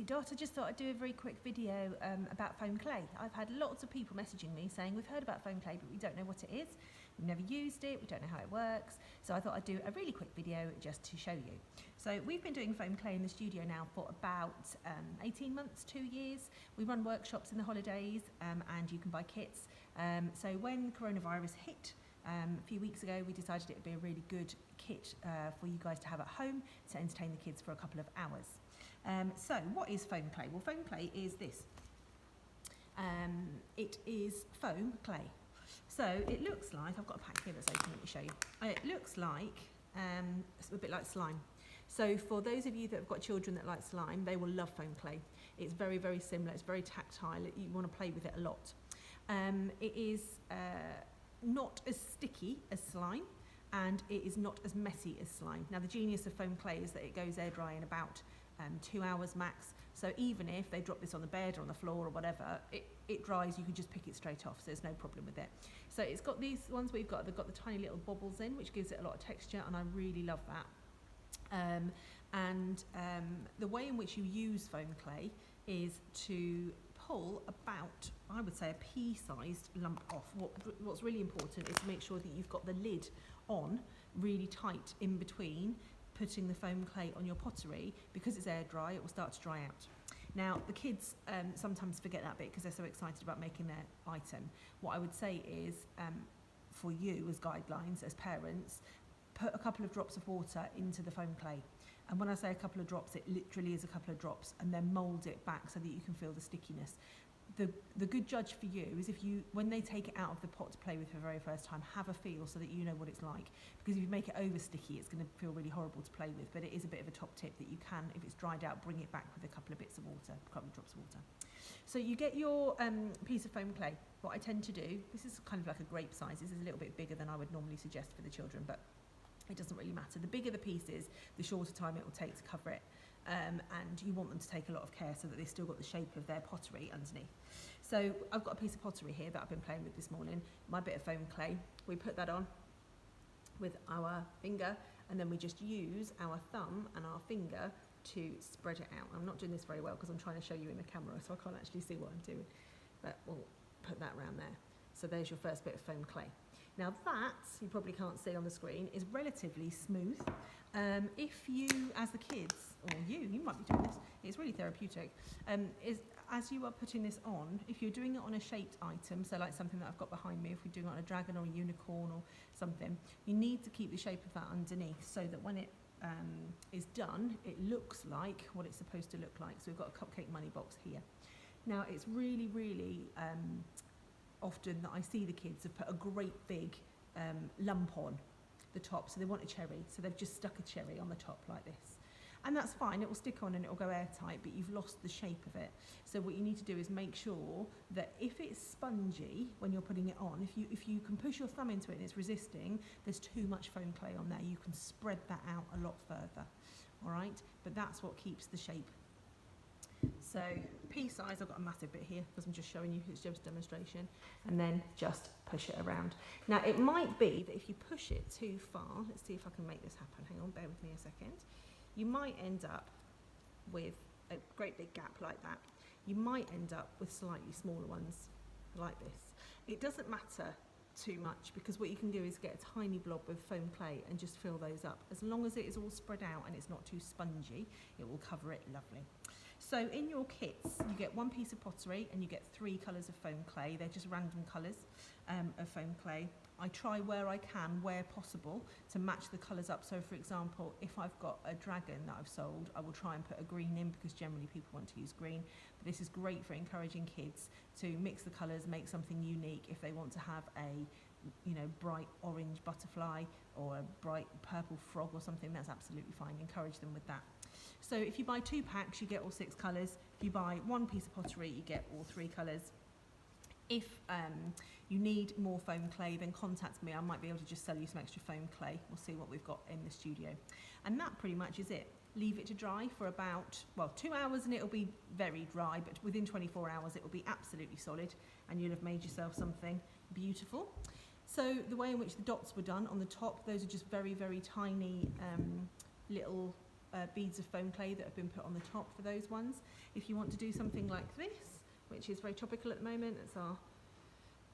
Beauty Dot. I just thought I'd do a very quick video about foam clay. I've had lots of people messaging me saying we've heard about foam clay but we don't know what it is, we've never used it, we don't know how it works, so I thought I'd do a really quick video just to show you. So we've been doing foam clay in the studio now for about 18 months, 2 years. We run workshops in the holidays and you can buy kits. So when coronavirus hit, a few weeks ago we decided it would be a really good kit for you guys to have at home to entertain the kids for a couple of hours. So what is foam clay? Well, foam clay is this. It is foam clay. So it looks like, I've got a pack here that's open, let me show you. It looks like, it's a bit like slime. So for those of you that have got children that like slime, they will love foam clay. It's very, very similar, it's very tactile, you want to play with it a lot. It is not as sticky as slime, and it is not as messy as slime. Now the genius of foam clay is that it goes air dry in about 2 hours max, so even if they drop this on the bed or on the floor or whatever, it dries, you can just pick it straight off, so there's no problem with it. So it's got these ones we've got, they've got the tiny little bobbles in, which gives it a lot of texture, and I really love that. The way in which you use foam clay is to pull about, I would say, a pea-sized lump off. What's really important is to make sure that you've got the lid on really tight in between putting the foam clay on your pottery. Because it's air dry, it will start to dry out. Now the kids sometimes forget that bit because they're so excited about making their item. What I would say is, for you as guidelines, as parents, put a couple of drops of water into the foam clay. And when I say a couple of drops, it literally is a couple of drops, and then mould it back so that you can feel the stickiness. The good judge for you is if you, when they take it out of the pot to play with for the very first time, have a feel so that you know what it's like. Because if you make it over sticky, it's going to feel really horrible to play with, but it is a bit of a top tip that you can, if it's dried out, bring it back with a couple of bits of water, a couple of drops of water. So you get your piece of foam clay. What I tend to do, this is kind of like a grape size, this is a little bit bigger than I would normally suggest for the children, but it doesn't really matter. The bigger the piece is, the shorter time it will take to cover it. And you want them to take a lot of care so that they've still got the shape of their pottery underneath. So I've got a piece of pottery here that I've been playing with this morning, my bit of foam clay. We put that on with our finger, and then we just use our thumb and our finger to spread it out. I'm not doing this very well because I'm trying to show you in the camera, so I can't actually see what I'm doing, but we'll put that around there. So there's your first bit of foam clay. Now that, you probably can't see on the screen, is relatively smooth. If you, as the kids, or you might be doing this, it's really therapeutic, as you are putting this on, if you're doing it on a shaped item, so like something that I've got behind me, if we're doing it on a dragon or a unicorn or something, you need to keep the shape of that underneath so that when it is done, it looks like what it's supposed to look like. So we've got a cupcake money box here. Now it's really, really often that I see the kids have put a great big lump on the top, so they want a cherry, so they've just stuck a cherry on the top like this. And that's fine, it will stick on and it will go airtight, but you've lost the shape of it. So what you need to do is make sure that if it's spongy when you're putting it on, if you can push your thumb into it and it's resisting, there's too much foam clay on there. You can spread that out a lot further, all right? But that's what keeps the shape. So pea size, I've got a massive bit here because I'm just showing you, it's just a demonstration, and then just push it around. Now it might be that if you push it too far, let's see if I can make this happen, hang on, bear with me a second. You might end up with a great big gap like that. You might end up with slightly smaller ones like this. It doesn't matter too much because what you can do is get a tiny blob of foam clay and just fill those up. As long as it is all spread out and it's not too spongy, it will cover it lovely. So in your kits, you get one piece of pottery and you get 3 colours of foam clay. They're just random colours of foam clay. I try where I can, where possible, to match the colours up. So for example, if I've got a dragon that I've sold, I will try and put a green in because generally people want to use green. But this is great for encouraging kids to mix the colours, make something unique. If they want to have a bright orange butterfly or a bright purple frog or something, that's absolutely fine. Encourage them with that. So if you buy 2 packs, you get all 6 colours. If you buy 1 piece of pottery, you get all 3 colours. If you need more foam clay, then contact me. I might be able to just sell you some extra foam clay. We'll see what we've got in the studio. And that pretty much is it. Leave it to dry for about, 2 hours and it'll be very dry, but within 24 hours it will be absolutely solid and you'll have made yourself something beautiful. So the way in which the dots were done on the top, those are just very, very tiny little beads of foam clay that have been put on the top for those ones. If you want to do something like this, which is very topical at the moment, it's our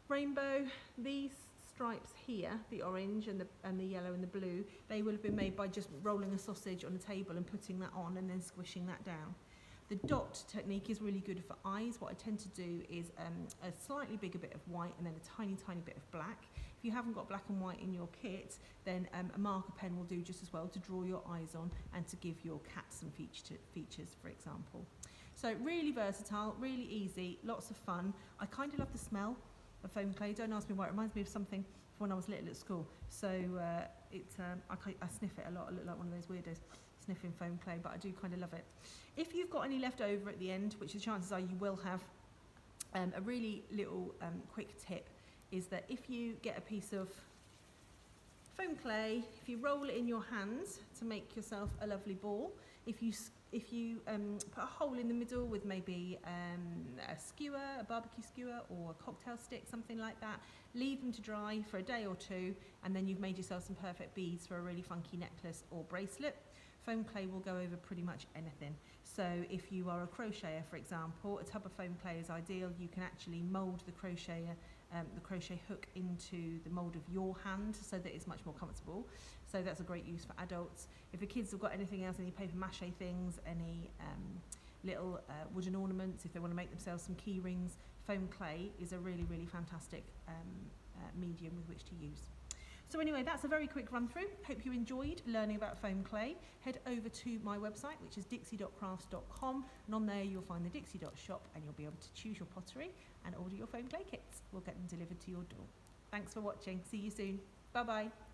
rainbow. These stripes here, the orange and the yellow and the blue, they will have been made by just rolling a sausage on a table and putting that on and then squishing that down. The dot technique is really good for eyes. What I tend to do is a slightly bigger bit of white and then a tiny, tiny bit of black. If you haven't got black and white in your kit, then a marker pen will do just as well to draw your eyes on and to give your cat some features, for example. So really versatile, really easy, lots of fun. I kind of love the smell of foam clay. Don't ask me why. It reminds me of something from when I was little at school. So I sniff it a lot. I look like one of those weirdos sniffing foam clay, but I do kind of love it. If you've got any left over at the end, which the chances are you will have, a really little quick tip is that if you get a piece of foam clay, if you roll it in your hands to make yourself a lovely ball, if you put a hole in the middle with maybe a skewer, a barbecue skewer or a cocktail stick, something like that, leave them to dry for a day or two, and then you've made yourself some perfect beads for a really funky necklace or bracelet. Foam clay will go over pretty much anything. So if you are a crocheter, for example, a tub of foam clay is ideal. You can actually mould the crochet hook into the mould of your hand so that it's much more comfortable. So that's a great use for adults. If the kids have got anything else, any paper mache things, any little wooden ornaments, if they want to make themselves some key rings, foam clay is a really, really fantastic medium with which to use. So anyway, that's a very quick run through. Hope you enjoyed learning about foam clay. Head over to my website, which is dixie.crafts.com, and on there you'll find the Dixie.shop and you'll be able to choose your pottery and order your foam clay kits. We'll get them delivered to your door. Thanks for watching. See you soon. Bye bye.